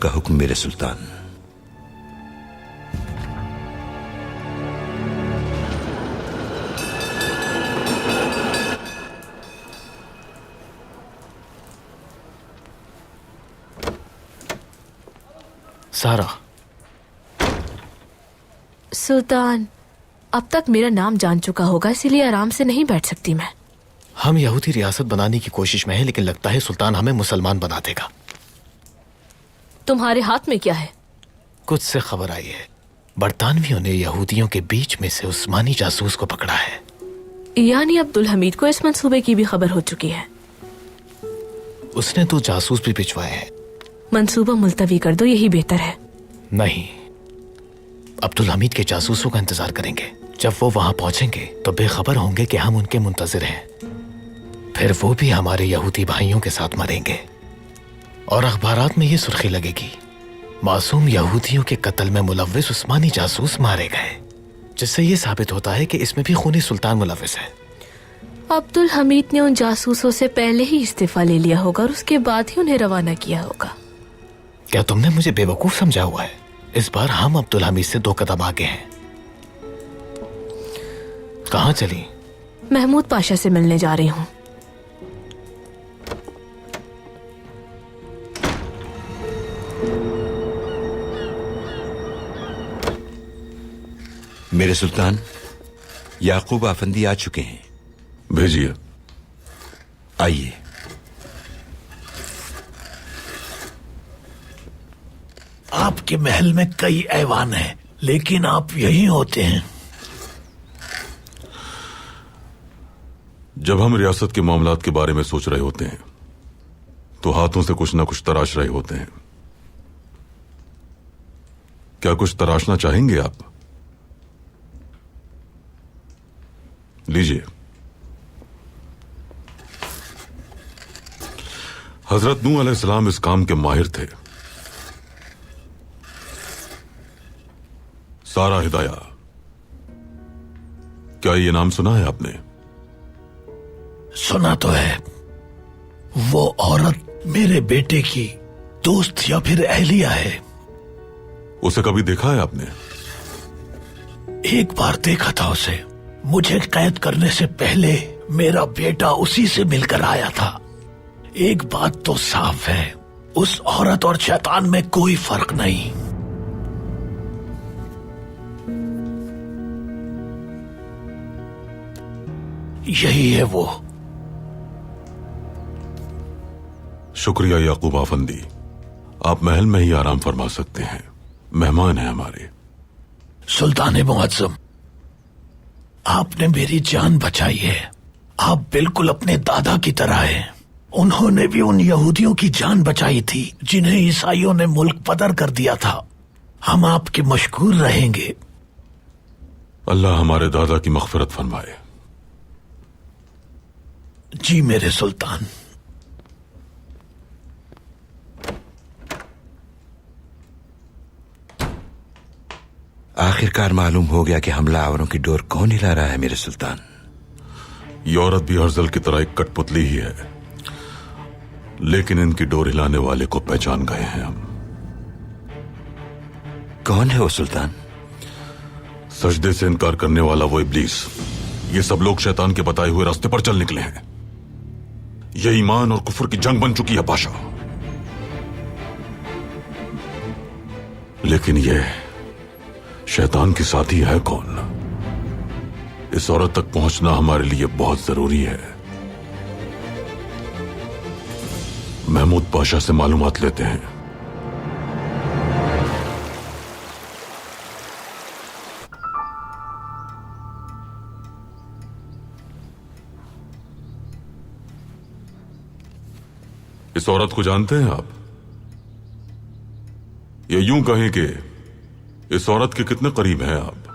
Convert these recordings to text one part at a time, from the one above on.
کا حکم میرے سلطان. سارا. سلطان اب تک میرا نام جان چکا ہوگا، اسی لیے آرام سے نہیں بیٹھ سکتی میں. ہم یہودی ریاست بنانے کی کوشش میں ہیں، لیکن لگتا ہے سلطان ہمیں مسلمان بنا دے گا. تمہارے ہاتھ میں کیا ہے؟ کچھ سے خبر آئی ہے، برطانویوں نے یہودیوں کے بیچ میں سے عثمانی جاسوس کو پکڑا ہے. یعنی عبدالحمید کو اس منصوبے کی بھی خبر ہو چکی ہے. اس نے تو جاسوس بھی بھجوائے ہیں. منصوبہ ملتوی کر دو، یہی بہتر ہے. نہیں، عبدالحمید کے جاسوسوں کا انتظار کریں گے. جب وہ وہاں پہنچیں گے تو بے خبر ہوں گے کہ ہم ان کے منتظر ہیں. پھر وہ بھی ہمارے یہودی بھائیوں کے ساتھ مریں گے اور اخبارات میں یہ سرخی لگے گی، معصوم یہودیوں کے قتل میں ملوث عثمانی جاسوس مارے گئے، جس سے یہ ثابت ہوتا ہے کہ اس میں بھی خونی سلطان ملوث ہے. عبدالحمید نے ان جاسوسوں سے پہلے ہی استعفیٰ لے لیا ہوگا اور اس کے بعد ہی انہیں روانہ کیا ہوگا. کیا تم نے مجھے بے وقوف سمجھا ہوا ہے؟ اس بار ہم عبدالحمید سے 2 قدم آگے ہیں. کہاں چلی؟ محمود پاشا سے ملنے جا رہی ہوں. میرے سلطان، یعقوب آفندی آ چکے ہیں. بھیجیے. آئیے. آپ کے محل میں کئی ایوان ہیں، لیکن آپ یہی ہوتے ہیں. جب ہم ریاست کے معاملات کے بارے میں سوچ رہے ہوتے ہیں تو ہاتھوں سے کچھ نہ کچھ تراش رہے ہوتے ہیں. کیا کچھ تراشنا چاہیں گے آپ؟ لیجیے. حضرت نوح علیہ السلام اس کام کے ماہر تھے. سارا ہدایہ، کیا یہ نام سنا ہے آپ نے؟ سنا تو ہے. وہ عورت میرے بیٹے کی دوست یا پھر اہلیہ ہے. اسے کبھی دیکھا ہے آپ نے؟ ایک بار دیکھا تھا اسے. مجھے قید کرنے سے پہلے میرا بیٹا اسی سے مل کر آیا تھا. ایک بات تو صاف ہے، اس عورت اور شیطان میں کوئی فرق نہیں. یہی ہے وہ. شکریہ یعقوب آفندی، آپ محل میں ہی آرام فرما سکتے ہیں، مہمان ہیں ہمارے. سلطان معظم، آپ نے میری جان بچائی ہے. آپ بالکل اپنے دادا کی طرح ہیں. انہوں نے بھی ان یہودیوں کی جان بچائی تھی جنہیں عیسائیوں نے ملک بدر کر دیا تھا. ہم آپ کے مشکور رہیں گے. اللہ ہمارے دادا کی مغفرت فرمائے. جی میرے سلطان. آخر کار معلوم ہو گیا کہ حملہ آوروں کی ڈور کون ہلا رہا ہے میرے سلطان. یہ عورت بھی ہرزل کی طرح ایک کٹ پتلی ہی ہے، لیکن ان کی ڈور ہلانے والے کو پہچان گئے ہیں ہم. کون ہے وہ سلطان؟ سجدے سے انکار کرنے والا وہ ابلیس. یہ سب لوگ شیطان کے بتائے ہوئے راستے پر چل نکلے ہیں. یہ ایمان اور کفر کی جنگ بن چکی ہے پاشا. لیکن یہ شیطان کی ساتھی ہے کون؟ اس عورت تک پہنچنا ہمارے لیے بہت ضروری ہے. محمود پاشا سے معلومات لیتے ہیں. اس عورت کو جانتے ہیں آپ؟ یا یوں کہیں کہ اس عورت کے کتنے قریب ہیں آپ؟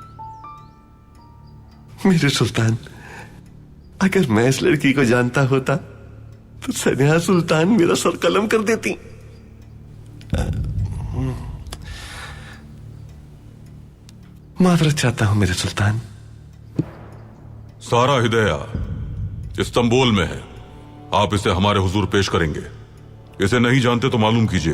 میرے سلطان، اگر میں اس لڑکی کو جانتا ہوتا تو سنیہا سلطان میرا سر قلم کر دیتی. معذرت چاہتا ہوں میرے سلطان. سارا ہدایہ استنبول میں ہے. آپ اسے ہمارے حضور پیش کریں گے. اسے نہیں جانتے تو معلوم کیجئے.